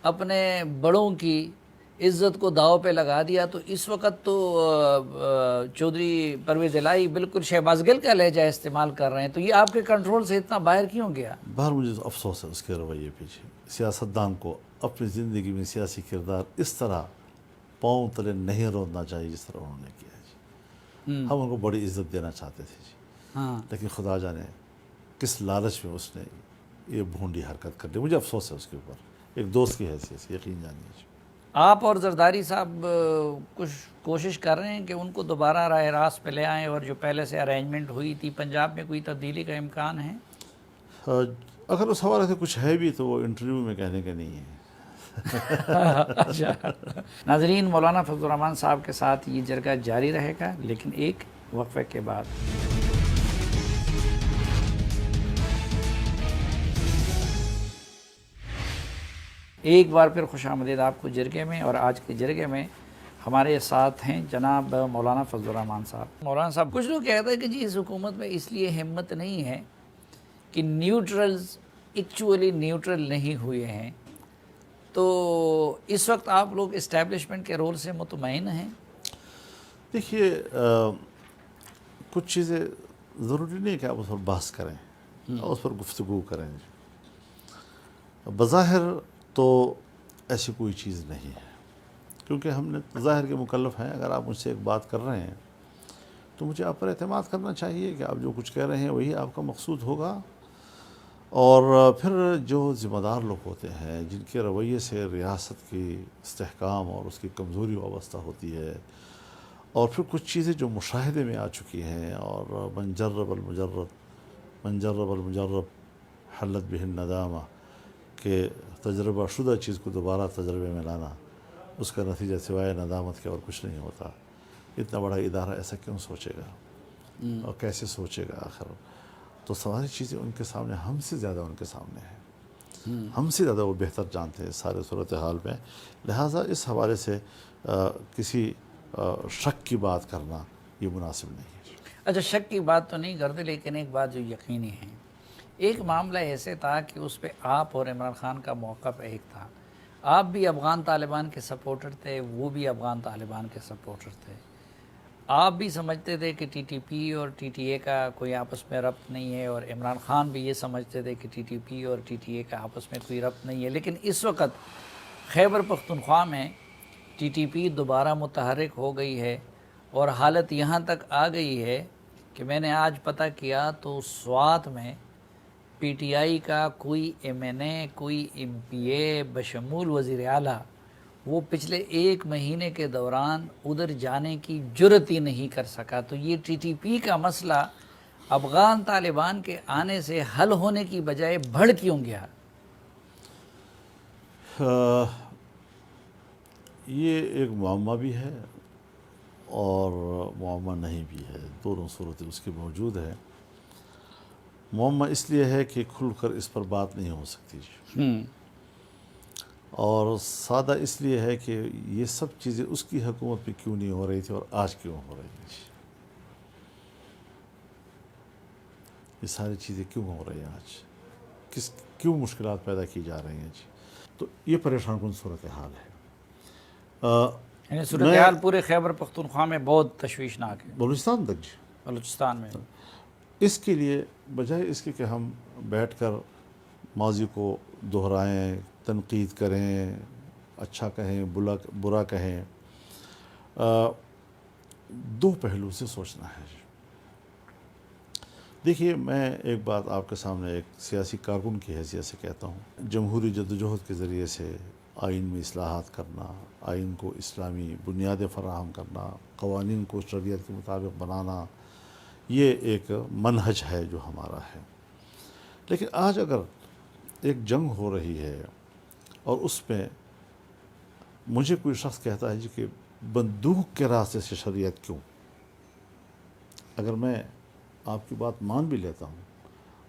اپنے بڑوں کی عزت کو داؤ پہ لگا دیا، تو اس وقت تو چودھری پرویز الہی بالکل شہباز گل کا لہجہ استعمال کر رہے ہیں. تو یہ آپ کے کنٹرول سے اتنا باہر کیوں گیا؟ باہر مجھے افسوس ہے اس کے رویے پہ. سیاستدان کو اپنی زندگی میں سیاسی کردار اس طرح پاؤں تلے نہیں روندنا چاہیے جس طرح انہوں نے کیا جی. ہم ان کو بڑی عزت دینا چاہتے تھے جی، ہاں، لیکن خدا جانے کس لالچ میں اس نے یہ بھونڈی حرکت کر لی. مجھے افسوس ہے اس کے اوپر، ایک دوست کی حیثیت سے یقین جانیے جی. آپ اور زرداری صاحب کچھ کوشش کر رہے ہیں کہ ان کو دوبارہ راہ راست پہ لے آئیں، اور جو پہلے سے ارینجمنٹ ہوئی تھی پنجاب میں کوئی تبدیلی کا امکان ہے؟ اگر اس حوالے سے کچھ ہے بھی تو وہ انٹرویو میں کہنے کا نہیں ہے. اچھا ناظرین، مولانا فضل الرحمان صاحب کے ساتھ یہ جرگہ جاری رہے گا، لیکن ایک وقفے کے بعد. ایک بار پھر خوش آمدید آپ کو جرگے میں. اور آج کے جرگے میں ہمارے ساتھ ہیں جناب مولانا فضل الرحمان صاحب. مولانا صاحب، کچھ لوگ کہتے ہیں کہ جی اس حکومت میں اس لیے ہمت نہیں ہے کہ نیوٹرلز ایکچولی نیوٹرل نہیں ہوئے ہیں، تو اس وقت آپ لوگ اسٹیبلشمنٹ کے رول سے مطمئن ہیں؟ دیکھیے، کچھ چیزیں ضروری نہیں کہ آپ اس پر بحث کریں اور اس پر گفتگو کریں. بظاہر تو ایسی کوئی چیز نہیں ہے، کیونکہ ہم نے ظاہر کے مکلف ہیں. اگر آپ مجھ سے ایک بات کر رہے ہیں تو مجھے آپ پر اعتماد کرنا چاہیے کہ آپ جو کچھ کہہ رہے ہیں وہی آپ کا مقصود ہوگا. اور پھر جو ذمہ دار لوگ ہوتے ہیں جن کے رویے سے ریاست کی استحکام اور اس کی کمزوری وابستہ ہوتی ہے، اور پھر کچھ چیزیں جو مشاہدے میں آ چکی ہیں، اور من جرب المجرب حلت بہ الندامہ، کہ تجربہ شدہ چیز کو دوبارہ تجربے میں لانا، اس کا نتیجہ سوائے ندامت کے اور کچھ نہیں ہوتا. اتنا بڑا ادارہ ایسا کیوں سوچے گا اور کیسے سوچے گا آخر؟ تو ساری چیزیں ان کے سامنے، ہم سے زیادہ ان کے سامنے ہیں، ہم سے زیادہ وہ بہتر جانتے ہیں سارے صورتحال میں. لہٰذا اس حوالے سے کسی شک کی بات کرنا یہ مناسب نہیں ہے. اچھا شک کی بات تو نہیں کرتے، لیکن ایک بات جو یقینی ہے، ایک معاملہ ایسے تھا کہ اس پہ آپ اور عمران خان کا موقف ایک تھا، آپ بھی افغان طالبان کے سپورٹر تھے، وہ بھی افغان طالبان کے سپورٹر تھے، آپ بھی سمجھتے تھے کہ ٹی ٹی پی اور ٹی ٹی اے کا کوئی آپس میں ربط نہیں ہے، اور عمران خان بھی یہ سمجھتے تھے کہ ٹی ٹی پی اور ٹی ٹی اے کا آپس میں کوئی ربط نہیں ہے، لیکن اس وقت خیبر پختونخوا میں ٹی ٹی پی دوبارہ متحرک ہو گئی ہے، اور حالت یہاں تک آ گئی ہے کہ میں نے آج پتہ کیا تو سوات میں پی ٹی آئی کا کوئی ایم این اے، کوئی ایم پی اے بشمول وزیر اعلیٰ، وہ پچھلے 1 مہینے کے دوران ادھر جانے کی جرت ہی نہیں کر سکا۔ تو یہ ٹی ٹی پی کا مسئلہ افغان طالبان کے آنے سے حل ہونے کی بجائے بڑھ کیوں گیا؟ یہ ایک معمہ بھی ہے اور معمہ نہیں بھی ہے، دونوں صورتیں اس کی موجود ہے۔ معمہ اس لیے ہے کہ کھل کر اس پر بات نہیں ہو سکتی جی، اور سادہ اس لیے ہے کہ یہ سب چیزیں اس کی حکومت میں کیوں نہیں ہو رہی تھی اور آج کیوں ہو رہی ہیں جی، یہ ساری چیزیں کیوں ہو رہی ہیں آج، کیوں مشکلات پیدا کی جا رہی ہیں جی، تو یہ پریشان کن صورتحال ہے۔ یعنی صورتحال پورے خیبر پختونخوا میں بہت تشویشناک ہے، بلوچستان تک جی۔ بلوچستان میں اس کے لیے بجائے اس کے کہ ہم بیٹھ کر ماضی کو دہرائیں، تنقید کریں، اچھا کہیں، برا کہیں، 2 پہلو سے سوچنا ہے جی۔ دیکھیے میں ایک بات آپ کے سامنے ایک سیاسی کارکن کی حیثیت سے کہتا ہوں، جمہوری جدوجہد کے ذریعے سے آئین میں اصلاحات کرنا، آئین کو اسلامی بنیادیں فراہم کرنا، قوانین کو شریعت کے مطابق بنانا، یہ ایک منہج ہے جو ہمارا ہے۔ لیکن آج اگر ایک جنگ ہو رہی ہے اور اس میں مجھے کوئی شخص کہتا ہے جی کہ بندوق کے راستے سے شریعت کیوں، اگر میں آپ کی بات مان بھی لیتا ہوں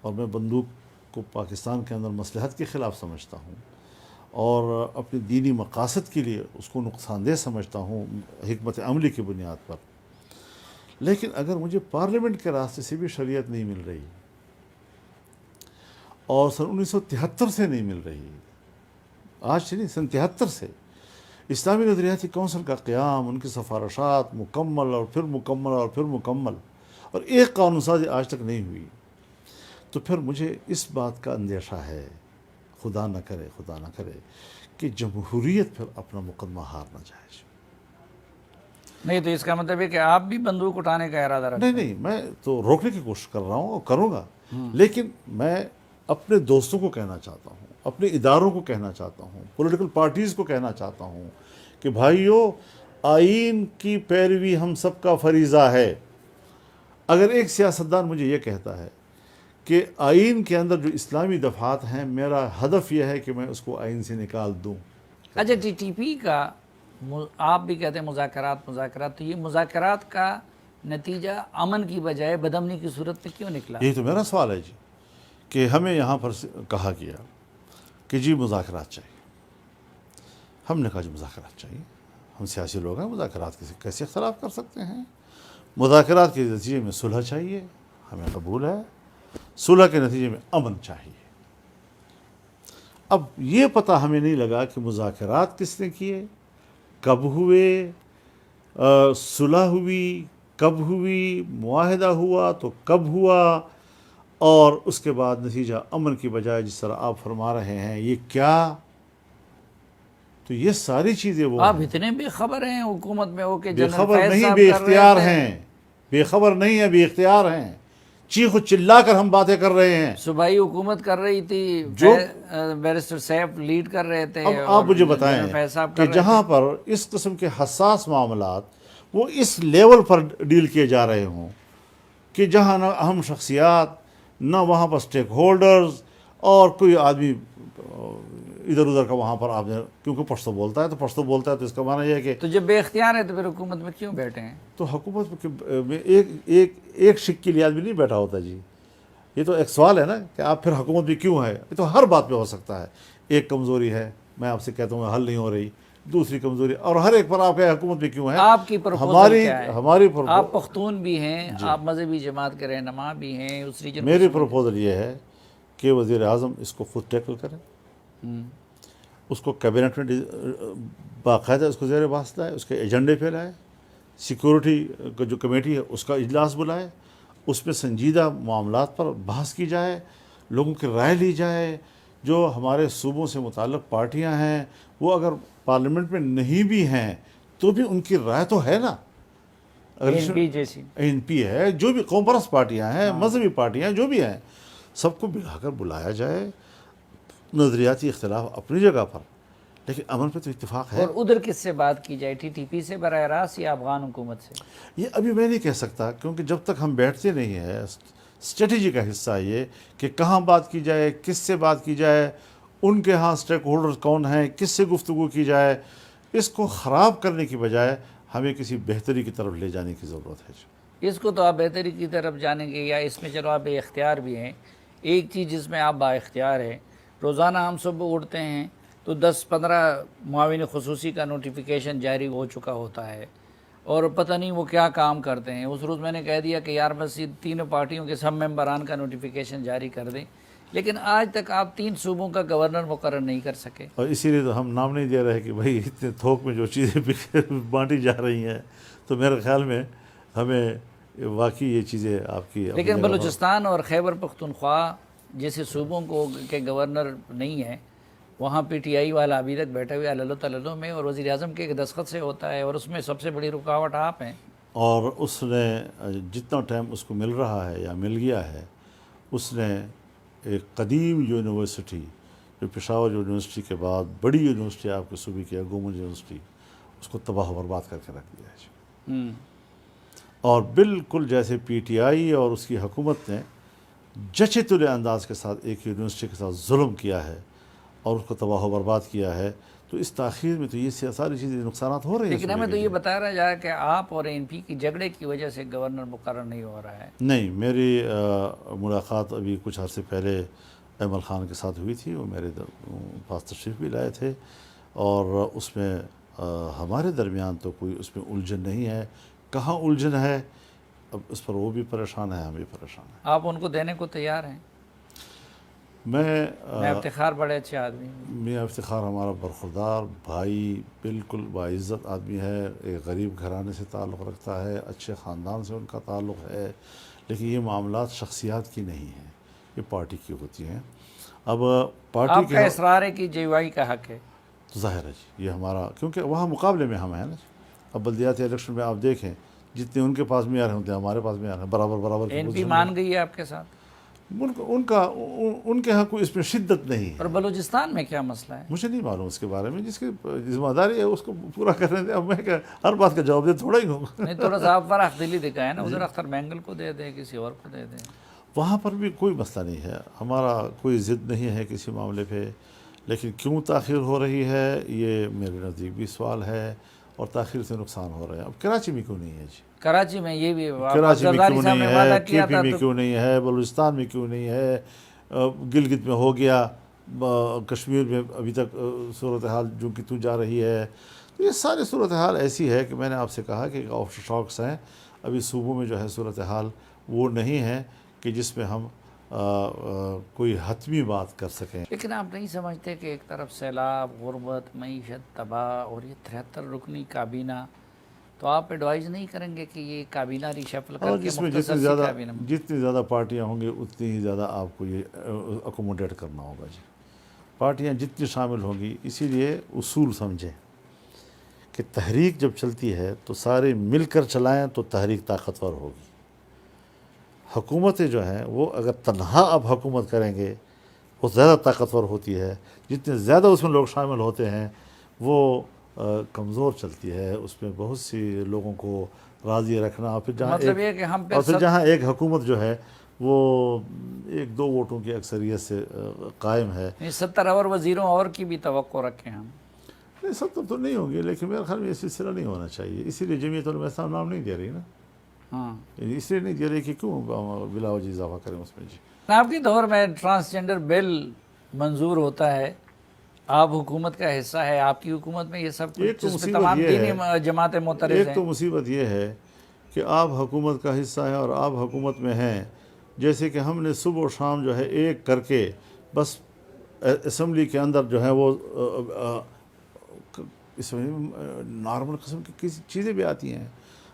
اور میں بندوق کو پاکستان کے اندر مصلحت کے خلاف سمجھتا ہوں اور اپنی دینی مقاصد کے لیے اس کو نقصان دہ سمجھتا ہوں حکمت عملی کی بنیاد پر، لیکن اگر مجھے پارلیمنٹ کے راستے سے بھی شریعت نہیں مل رہی اور سن 1973 سے نہیں مل رہی، آج سے نہیں، سن 73 سے اسلامی نظریاتی کونسل کا قیام، ان کی سفارشات مکمل اور پھر مکمل اور پھر مکمل، اور ایک قانون سازی آج تک نہیں ہوئی، تو پھر مجھے اس بات کا اندیشہ ہے، خدا نہ کرے کہ جمہوریت پھر اپنا مقدمہ ہار نہ جائے۔ نہیں تو اس کا مطلب ہے کہ آپ بھی بندوق اٹھانے کا ارادہ رکھتے ہیں؟ نہیں، میں تو روکنے کی کوشش کر رہا ہوں اور کروں گا، لیکن میں اپنے دوستوں کو کہنا چاہتا ہوں، اپنے اداروں کو کہنا چاہتا ہوں، پولیٹیکل پارٹیز کو کہنا چاہتا ہوں کہ بھائیو، آئین کی پیروی ہم سب کا فریضہ ہے۔ اگر ایک سیاستدان مجھے یہ کہتا ہے کہ آئین کے اندر جو اسلامی دفعات ہیں، میرا ہدف یہ ہے کہ میں اس کو آئین سے نکال دوں۔ اچھا ٹی ٹی پی کا آپ بھی کہتے ہیں مذاکرات، تو یہ مذاکرات کا نتیجہ امن کی بجائے بدامنی کی صورت میں کیوں نکلا؟ یہی تو میرا سوال ہے جی، کہ ہمیں یہاں پر کہا گیا کہ جی مذاکرات چاہیے، ہم نے کہا جی مذاکرات چاہیے، ہم سیاسی لوگ ہیں، مذاکرات کیسے اختلاف کر سکتے ہیں، مذاکرات کے نتیجے میں صلح چاہیے، ہمیں قبول ہے، صلح کے نتیجے میں امن چاہیے۔ اب یہ پتہ ہمیں نہیں لگا کہ مذاکرات کس نے کیے، کب ہوئے، صلح ہوئی کب ہوئی، معاہدہ ہوا تو کب ہوا، اور اس کے بعد نتیجہ امن کی بجائے جس طرح آپ فرما رہے ہیں یہ کیا، تو یہ ساری چیزیں وہ آپ اتنے بے خبر ہیں حکومت میں ہو کہ بے خبر نہیں، بے اختیار ہیں، بے خبر نہیں ہیں، بے اختیار ہیں، چیخ و چلا کر ہم باتیں کر رہے ہیں۔ صوبائی حکومت کر رہی تھی، بیرسٹر سیف لیڈ کر رہے تھے، اب آپ مجھے بتائیں کہ کہ جہاں پر اس قسم کے حساس معاملات وہ اس لیول پر ڈیل کیے جا رہے ہوں کہ جہاں نہ اہم شخصیات، نہ وہاں پر سٹیک ہولڈرز، اور کوئی آدمی ادھر ادھر کا وہاں پر، آپ نے کیونکہ پشتو بولتا ہے تو اس کا معنی یہ ہے کہ تو جب بے اختیار ہے تو پھر حکومت میں کیوں بیٹھے ہیں؟ تو حکومت میں ایک شک کے لیے آدمی نہیں بیٹھا ہوتا جی، یہ تو ایک سوال ہے نا کہ آپ پھر حکومت بھی کیوں ہے، یہ تو ہر بات پہ ہو سکتا ہے۔ ایک کمزوری ہے، میں آپ سے کہتا ہوں حل نہیں ہو رہی، دوسری کمزوری، اور ہر ایک پر آپ کے حکومت میں کیوں ہے؟ آپ کی پروپوزل کیا ہے؟ ہماری آپ پختون بھی ہیں، آپ مذہبی جماعت کے رہنما بھی ہیں، اس ریجن میری پروپوزل یہ ہے کہ وزیر اعظم اس کو خود ٹیکل کریں، اس کو کیبنٹ میں باقاعدہ اس کو زیر بحث لائے، اس کے ایجنڈے پہ لائے، سیکورٹی کا جو کمیٹی ہے اس کا اجلاس بلائے، اس میں سنجیدہ معاملات پر بحث کی جائے، لوگوں کی رائے لی جائے، جو ہمارے صوبوں سے متعلق پارٹیاں ہیں وہ اگر پارلیمنٹ میں نہیں بھی ہیں تو بھی ان کی رائے تو ہے نا، این پی جیسی این پی ہے، جو بھی قوم پرست پارٹیاں ہیں، مذہبی پارٹیاں جو بھی ہیں، سب کو ملا کر بلایا جائے، نظریاتی اختلاف اپنی جگہ پر، لیکن امن پہ تو اتفاق ہے۔ اور ادھر کس سے بات کی جائے، ٹی ٹی پی سے براہ راست یا افغان حکومت سے؟ یہ ابھی میں نہیں کہہ سکتا، کیونکہ جب تک ہم بیٹھتے نہیں ہیں، اسٹریٹجی کا حصہ یہ کہ کہاں بات کی جائے، کس سے بات کی جائے، ان کے ہاں سٹیک ہولڈرز کون ہیں، کس سے گفتگو کی جائے، اس کو خراب کرنے کی بجائے ہمیں کسی بہتری کی طرف لے جانے کی ضرورت ہے۔ اس کو تو آپ بہتری کی طرف جانیں گے یا اس میں چلو آپ بے اختیار بھی ہیں؟ ایک چیز جس میں آپ با اختیار ہیں، روزانہ ہم صبح اٹھتے ہیں تو 10-15 معاون خصوصی کا نوٹیفیکیشن جاری ہو چکا ہوتا ہے، اور پتہ نہیں وہ کیا کام کرتے ہیں۔ اس روز میں نے کہہ دیا کہ یار بس یہ تینوں پارٹیوں کے سب ممبران کا نوٹیفیکیشن جاری کر دیں، لیکن آج تک آپ 3 صوبوں کا گورنر مقرر نہیں کر سکے۔ اور اسی لیے تو ہم نام نہیں دے رہے کہ بھائی اتنے تھوک میں جو چیزیں بانٹی جا رہی ہیں، تو میرے خیال میں ہمیں واقعی یہ چیزیں آپ کی اپنی لیکن جگہ پر- بلوچستان اور خیبر پختونخوا جیسے صوبوں کے گورنر نہیں ہیں، وہاں پی ٹی آئی والا ابھی تک بیٹھے ہوئے عللو میں، اور وزیر اعظم کے ایک دستخط سے ہوتا ہے، اور اس میں سب سے بڑی رکاوٹ آپ ہیں۔ اور اس نے جتنا ٹائم اس کو مل رہا ہے یا مل گیا ہے، اس نے ایک قدیم یونیورسٹی جو پشاور یونیورسٹی کے بعد بڑی یونیورسٹی آپ کے صوبے کی ہے، گومن یونیورسٹی، اس کو تباہ و برباد کر کے رکھ دیا ہے۔ اور بالکل جیسے پی ٹی آئی اور اس کی حکومت نے جچے تلے انداز کے ساتھ ایک یونیورسٹی کے ساتھ ظلم کیا ہے اور اس کو تباہ و برباد کیا ہے، تو اس تاخیر میں تو یہ ساری چیزیں نقصانات ہو رہے ہیں۔ لیکن ہمیں تو یہ بتایا رہا جائے کہ آپ اور این پی کی جھگڑے کی وجہ سے گورنر مقرر نہیں ہو رہا ہے۔ نہیں، میری ملاقات ابھی کچھ عرصے پہلے ایمل خان کے ساتھ ہوئی تھی، وہ میرے پاس تشریف بھی لائے تھے، اور اس میں ہمارے درمیان تو کوئی اس میں الجھن نہیں ہے۔ کہاں الجھن ہے، اب اس پر وہ بھی پریشان ہے، ہم بھی پریشان ہیں۔ آپ ان کو دینے کو تیار ہیں؟ میں افتخار بڑے اچھے آدمی ہیں۔ میاں افتخار ہمارا برخوردار بھائی، بالکل باعزت آدمی ہے، ایک غریب گھرانے سے تعلق رکھتا ہے، اچھے خاندان سے ان کا تعلق ہے، لیکن یہ معاملات شخصیات کی نہیں ہیں، یہ پارٹی کی ہوتی ہیں۔ اب پارٹی آپ کا اصرار ہے کہ جے وائی کا حق ہے؟ تو ظاہر ہے جی، یہ ہمارا، کیونکہ وہاں مقابلے میں ہم ہیں نا جی۔ اب بلدیاتی الیکشن میں آپ دیکھیں، جتنے ان کے پاس معیار ہوتے ہیں ہمارے پاس معیار ہیں، برابر کی این پی پوزیشن مان گئی ہے آپ کے ساتھ؟ ان کے ہاں کوئی اس میں شدت نہیں ہے۔ اور بلوچستان میں کیا مسئلہ ہے؟ مجھے نہیں معلوم اس کے بارے میں، جس کی ذمہ داری ہے اس کو پورا کرنے دیں۔ اب میں ہر بات کا جواب دے تھوڑا ہی ہوں۔ نہیں، تھوڑا سا آپ فراخ دلی دکھائیں نا، ادھر اختر مینگل کو دے دیں، کسی اور کو دے دیں۔ وہاں پر بھی کوئی مسئلہ نہیں ہے، ہمارا کوئی ضد نہیں ہے کسی معاملے پہ، لیکن کیوں تاخیر ہو رہی ہے یہ میرے نزدیک بھی سوال ہے، اور تاخیر سے نقصان ہو رہے ہیں۔ اب کراچی میں کیوں نہیں ہے جی؟ کراچی میں یہ بھی کراچی میں زرداری کیوں صاحب نہیں نے وعدہ ہے، کے کیا پی تھا میں تو کیوں نہیں ہے، بلوچستان میں کیوں نہیں ہے، گلگت میں ہو گیا، کشمیر میں ابھی تک صورتحال جو کہ تو جا رہی ہے، تو یہ ساری صورتحال ایسی ہے کہ میں نے آپ سے کہا کہ آفٹر شاکس ہیں، ابھی صوبوں میں جو ہے صورتحال وہ نہیں ہے کہ جس میں ہم کوئی حتمی بات کر سکیں۔ لیکن آپ نہیں سمجھتے کہ ایک طرف سیلاب، غربت، معیشت تباہ، اور یہ 73 رکنی کابینہ، تو آپ ایڈوائز نہیں کریں گے کہ یہ کابینہ ریشفل اور کر کے جس میں مختصر سی کابینہ میں؟ جتنی زیادہ پارٹیاں ہوں گی اتنی ہی زیادہ آپ کو یہ اکوموڈیٹ کرنا ہوگا جی۔ پارٹیاں جتنی شامل ہوں گی، اسی لیے اصول سمجھیں کہ تحریک جب چلتی ہے تو سارے مل کر چلائیں تو تحریک طاقتور ہوگی۔ حکومتیں جو ہیں وہ اگر تنہا اب حکومت کریں گے وہ زیادہ طاقتور ہوتی ہے، جتنے زیادہ اس میں لوگ شامل ہوتے ہیں وہ کمزور چلتی ہے، اس میں بہت سی لوگوں کو راضی رکھنا، پھر جہاں مطلب یہ کہ ہم اور پھر پہ جہاں ایک حکومت جو ہے وہ 1-2 ووٹوں کی اکثریت سے قائم ہے۔ 70 اور وزیروں اور کی بھی توقع رکھیں ہم؟ نہیں، 70 تو نہیں ہوں گے، لیکن میرے خیال میں یہ سلسلہ نہیں ہونا چاہیے، اسی لیے جمعیت علماء اسلام نام نہیں دے رہی نا، ہاں، اس لیے نہیں دے رہی کہ کیوں بلا وجہ اضافہ کریں اس میں جی۔ آپ کے دور میں ٹرانسجنڈر بل منظور ہوتا ہے آپ حکومت کا حصہ ہے، آپ کی حکومت میں یہ سب ایک کچھ تو جس پہ مصیبت تمام یہ دینی ہے، جماعتیں معترض ایک ہیں. تو مصیبت یہ ہے کہ آپ حکومت کا حصہ ہیں اور آپ حکومت میں ہیں، جیسے کہ ہم نے صبح و شام جو ہے ایک کر کے بس اسمبلی کے اندر جو ہے وہ اس میں نارمل قسم کی کسی چیزیں بھی آتی ہیں،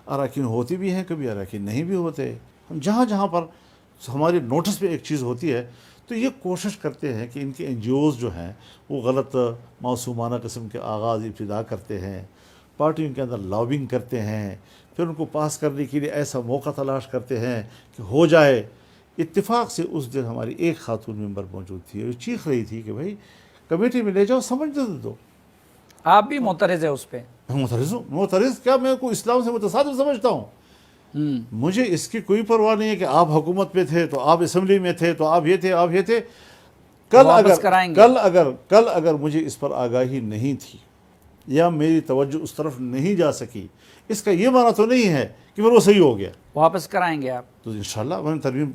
اراکین ہوتی بھی ہیں، کبھی اراکین نہیں بھی ہوتے. ہم جہاں جہاں پر ہمارے نوٹس پہ ایک چیز ہوتی ہے تو یہ کوشش کرتے ہیں کہ ان کے این جی اوز جو ہیں وہ غلط معصومانہ قسم کے آغاز ابتدا کرتے ہیں، پارٹیوں کے اندر لابنگ کرتے ہیں، پھر ان کو پاس کرنے کے لیے ایسا موقع تلاش کرتے ہیں کہ ہو جائے. اتفاق سے اس دن ہماری ایک خاتون ممبر موجود تھی اور چیخ رہی تھی کہ بھائی کمیٹی میں لے جاؤ، سمجھ دو. آپ بھی معترض ہیں اس پہ؟ میں معترض ہوں. معترض کیا، میں کو اسلام سے متصادم سمجھتا ہوں. مجھے اس کی کوئی پرواہ نہیں ہے کہ آپ حکومت میں تھے تو آپ اسمبلی میں تھے تو آپ یہ تھے، آپ یہ تھے. واپس کرائیں گے. کل اگر مجھے اس پر آگاہی نہیں تھی یا میری توجہ اس طرف نہیں جا سکی، اس کا یہ معنی تو نہیں ہے کہ پھر وہ صحیح ہو گیا. واپس کرائیں گے آپ؟ تو انشاءاللہ میں نے ترمیم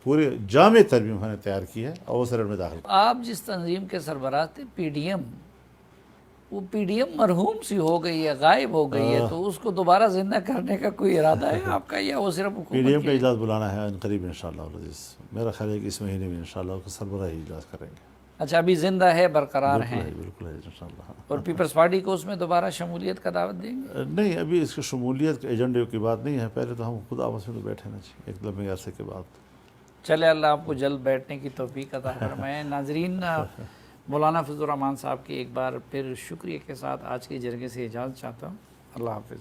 پورے جامع ترمیم میں نے تیار کی ہے اور وہ سرٹ میں داخل. آپ جس تنظیم کے سربراہ تھے پی ڈی ایم، وہ پی ڈی ایم مرحوم سی ہو گئی ہے، غائب ہو گئی ہے، تو اس کو دوبارہ زندہ کرنے کا کوئی ارادہ ہے آپ کا یا وہ صرف پی حکومت ڈی ایم کا کی؟ اجلاس بلانا ہے ان قریب انشاءاللہ العزیز. میرا خیال ہے کہ اس مہینے میں انشاءاللہ اس کا سربراہی اجلاس کریں گے. اچھا، ابھی زندہ ہے، برقرار ہیں، بالکل ہے انشاءاللہ. اور پیپلز پارٹی کو اس میں دوبارہ شمولیت کا دعوت دیں گے؟ نہیں، ابھی اس کی شمولیت کے ایجنڈے کی بات نہیں ہے. پہلے تو ہم خود آپس میں بیٹھے نا چاہیے ایک لمبے عرصے کے بعد. چلے اللہ آپ کو جلد بیٹھنے کی توفیق عطا فرمائے. ناظرین، مولانا فضل الرحمان صاحب کی ایک بار پھر شکریہ کے ساتھ آج کے جرگے سے اجازت چاہتا ہوں. اللہ حافظ.